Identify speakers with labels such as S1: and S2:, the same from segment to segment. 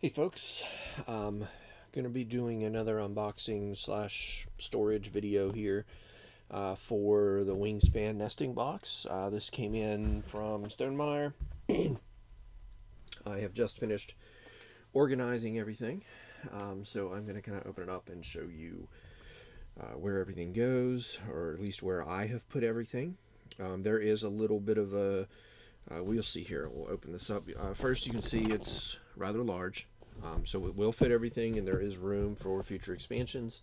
S1: Hey folks, I'm going to be doing another unboxing slash storage video here for the Wingspan Nesting Box. This came in from Stonemeyer. I have just finished organizing everything, so I'm going to kind of open it up and show you where everything goes, or at least where I have put everything. There is a little bit of a we'll see here. We'll open this up. First, you can see it's rather large, so it will fit everything, and there is room for future expansions.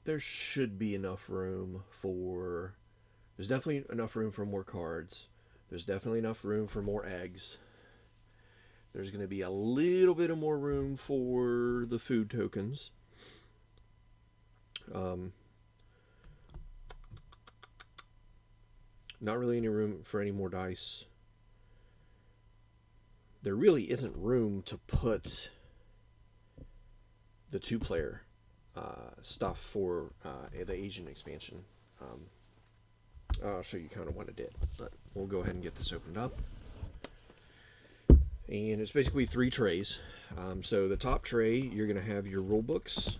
S1: There should be enough room for. There's definitely enough room for more cards. There's definitely enough room for more eggs. There's going to be a little bit of more room for the food tokens. Not really any room for any more dice. There really isn't room to put the two-player stuff for the Asian expansion. I'll show you kind of what it did, but we'll go ahead and get this opened up. And it's basically 3 trays. So the top tray, you're going to have your rule books,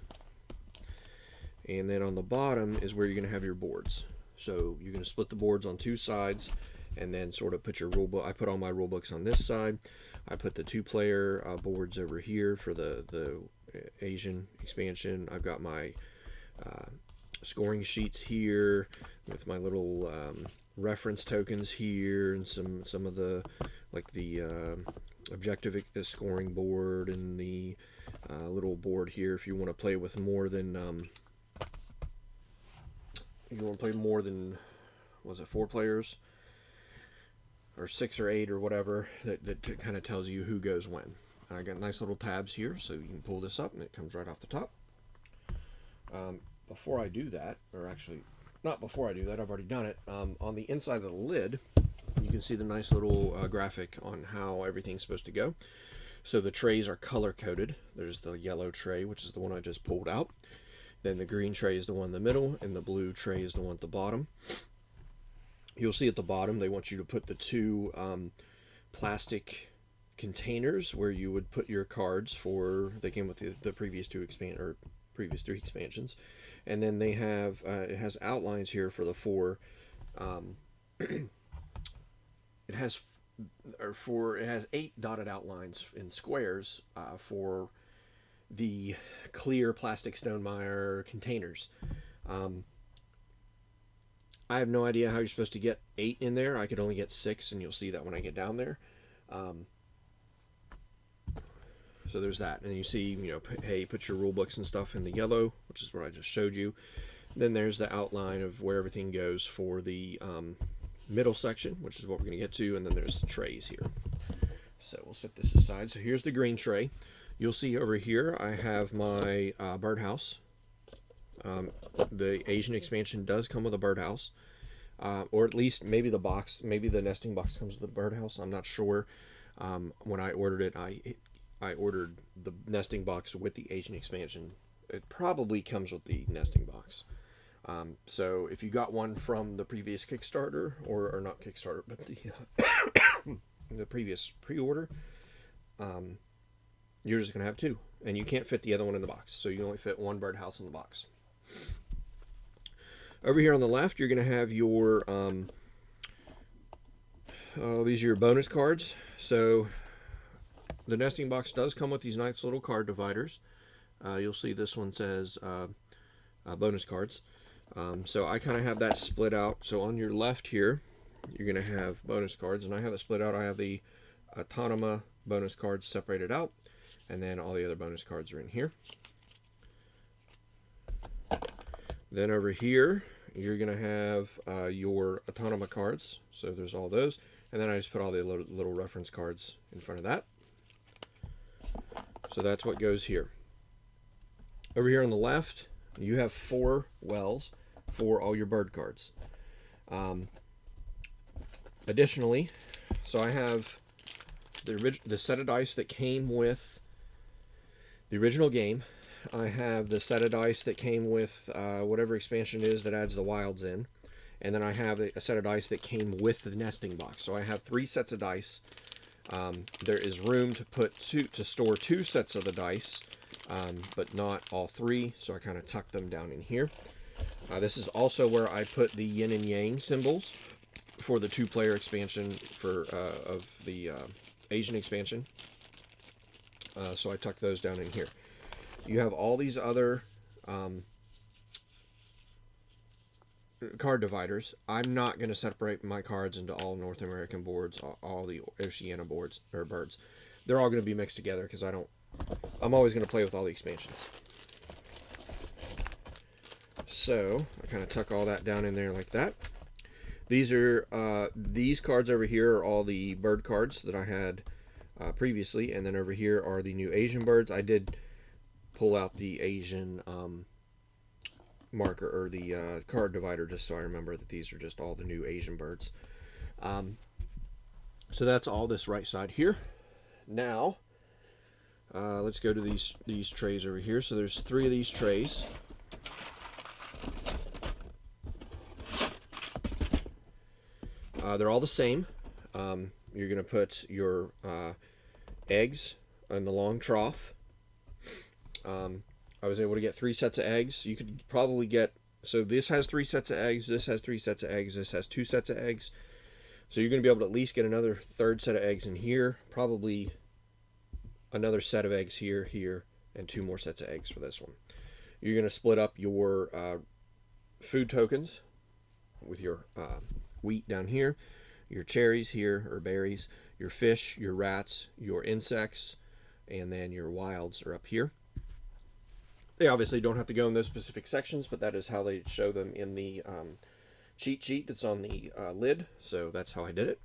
S1: and then on the bottom is where you're going to have your boards. So you're going to split the boards on 2 sides, and then sort of put your rule book. I put all my rule books on this side. I put the 2-player boards over here for the Asian expansion. I've got my scoring sheets here with my little reference tokens here, and some of the objective scoring board, and the little board here if you want to play with more than was it 4 players or 6 or 8 or whatever, that kind of tells you who goes when. I got nice little tabs here, so you can pull this up and it comes right off the top. Before I do that, or actually not before I do that, I've already done it. On the inside of the lid, you can see the nice little graphic on how everything's supposed to go. So the trays are color coded. There's the yellow tray, which is the one I just pulled out. Then the green tray is the one in the middle, and the blue tray is the one at the bottom. You'll see at the bottom they want you to put the 2 plastic containers where you would put your cards for. They came with the previous 3 expansions, and then they have it has outlines here for the 4. It has 8 dotted outlines in squares for the clear plastic Stonemeyer containers. I have no idea how you're supposed to get 8 in there. I could only get 6, and you'll see that when I get down there. So there's that, and you see, hey, put your rule books and stuff in the yellow, which is what I just showed you. Then there's the outline of where everything goes for the middle section, which is what we're going to get to, and then there's the trays here. So we'll set this aside. So here's the green tray. You'll see over here I have my birdhouse. The Asian expansion does come with a birdhouse, or at least maybe the nesting box comes with a birdhouse. I'm not sure. When I ordered it, I ordered the nesting box with the Asian expansion. It probably comes with the nesting box. So if you got one from the previous Kickstarter, or not Kickstarter, but the previous pre-order, you're just going to have 2, and you can't fit the other one in the box, so you can only fit 1 birdhouse in the box. Over here on the left, you're going to have your these are your bonus cards. So the nesting box does come with these nice little card dividers. You'll see this one says bonus cards. So I kind of have that split out. So on your left here, you're going to have bonus cards, and I have it split out. I have the Autonoma bonus cards separated out, and then all the other bonus cards are in here. Then over here, you're going to have your Autonoma cards. So there's all those. And then I just put all the little reference cards in front of that. So that's what goes here. Over here on the left, you have 4 wells for all your bird cards. Additionally, so I have the set of dice that came with the original game. I have the set of dice that came with whatever expansion it is that adds the wilds in. and then I have a set of dice that came with the nesting box. So I have 3 sets of dice. There is room to store 2 sets of the dice, but not all 3, so I kind of tuck them down in here. This is also where I put the yin and yang symbols for the 2-player expansion of the Asian expansion. So I tuck those down in here. You have all these other card dividers. I'm not going to separate my cards into all North American boards, all the Oceania boards or birds. They're all going to be mixed together because I'm always going to play with all the expansions. So I kind of tuck all that down in there like that. These cards over here are all the bird cards that I had previously, and then over here are the new Asian birds. I did pull out the Asian marker or the card divider just so I remember that these are just all the new Asian birds. So that's all this right side here. Now let's go to these trays over here. So there's 3 of these trays. They're all the same. You're going to put your eggs in the long trough. I was able to get 3 sets of eggs. You could probably get, so this has 3 sets of eggs, this has 3 sets of eggs, this has 2 sets of eggs. So you're going to be able to at least get another 3rd set of eggs in here, probably another set of eggs here, here, and 2 more sets of eggs for this one. You're going to split up your food tokens with your wheat down here, your cherries here, or berries, your fish, your rats, your insects, and then your wilds are up here. They obviously don't have to go in those specific sections, but that is how they show them in the cheat sheet that's on the lid, so that's how I did it.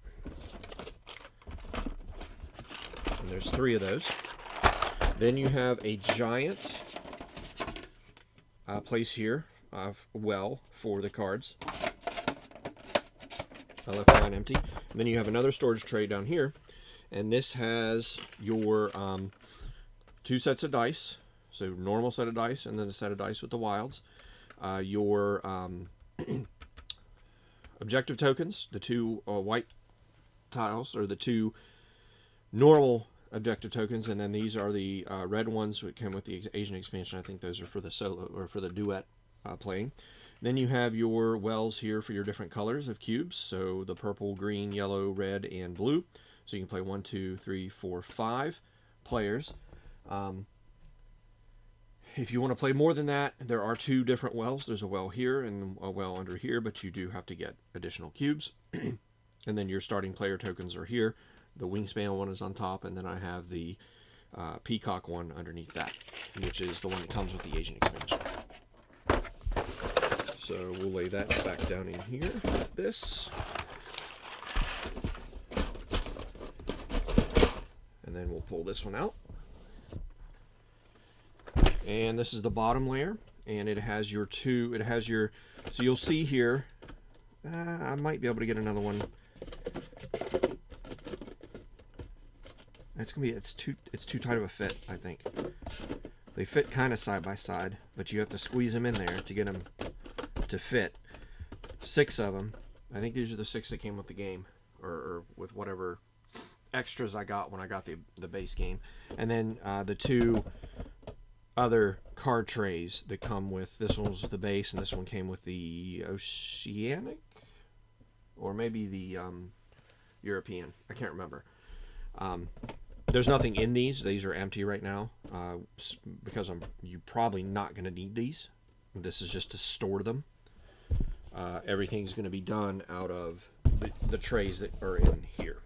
S1: And there's 3 of those. Then you have a giant place here, well, for the cards. I left mine empty. And then you have another storage tray down here, and this has your 2 sets of dice. So normal set of dice, and then a set of dice with the wilds. Your objective tokens, the 2 white tiles, or the 2 normal objective tokens, and then these are the red ones that come with the Asian expansion. I think those are for the solo or for the duet playing. Then you have your wells here for your different colors of cubes. So the purple, green, yellow, red, and blue. So you can play 1, 2, 3, 4, 5 players. If you want to play more than that, there are 2 different wells. There's a well here and a well under here, but you do have to get additional cubes. And then your starting player tokens are here. The Wingspan one is on top, and then I have the Peacock one underneath that, which is the one that comes with the Asian expansion. So we'll lay that back down in here like this. And then we'll pull this one out. And this is the bottom layer, and it has your so you'll see here, I might be able to get another one. It's too tight of a fit, I think. They fit kind of side by side, but you have to squeeze them in there to get them to fit. 6 of them. I think these are the 6 that came with the game, or with whatever extras I got when I got the base game. And then the 2 other card trays that come with, this one was the base, and this one came with the Oceanic, or maybe the European. I can't remember. There's nothing in these. These are empty right now because you're probably not going to need these. This is just to store them. Everything's going to be done out of the trays that are in here.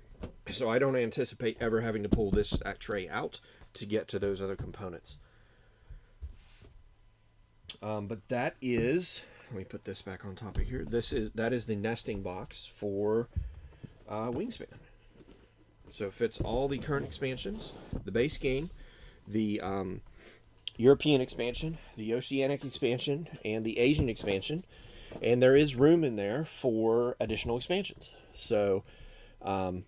S1: So I don't anticipate ever having to pull that tray out to get to those other components. But that is, let me put this back on top of here. That is the nesting box for Wingspan. So it fits all the current expansions, the base game, the European expansion, the Oceanic expansion, and the Asian expansion. And there is room in there for additional expansions. So I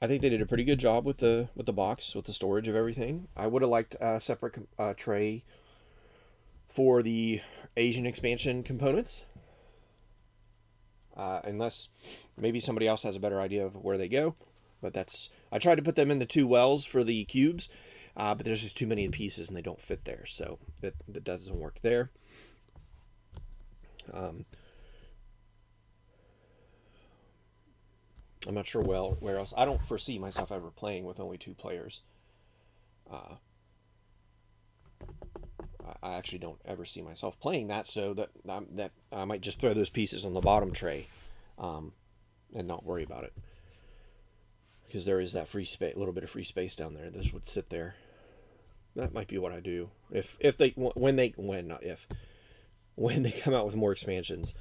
S1: think they did a pretty good job with the box, with the storage of everything. I would have liked a separate tray for the Asian expansion components. Unless maybe somebody else has a better idea of where they go. But I tried to put them in the 2 wells for the cubes, but there's just too many pieces and they don't fit there. So that doesn't work there. I'm not sure where else. I don't foresee myself ever playing with only 2 players. I actually don't ever see myself playing that, so that I might just throw those pieces on the bottom tray and not worry about it. Because there is that free space, little bit of free space down there. This would sit there. That might be what I do when they come out with more expansions,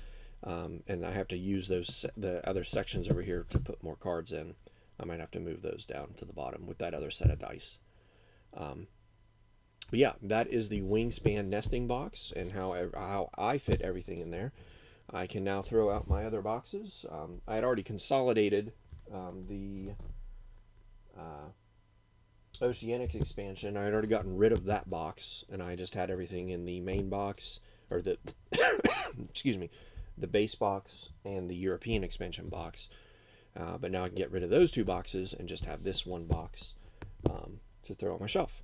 S1: and I have to use the other sections over here to put more cards in. I might have to move those down to the bottom with that other set of dice. But yeah, that is the Wingspan Nesting Box and how I fit everything in there. I can now throw out my other boxes. I had already consolidated the Oceanic expansion. I had already gotten rid of that box, and I just had everything in the main box, or the excuse me, the base box and the European expansion box. But now I can get rid of those 2 boxes and just have this one box to throw on my shelf.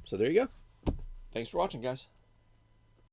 S1: So there you go. Thanks for watching, guys.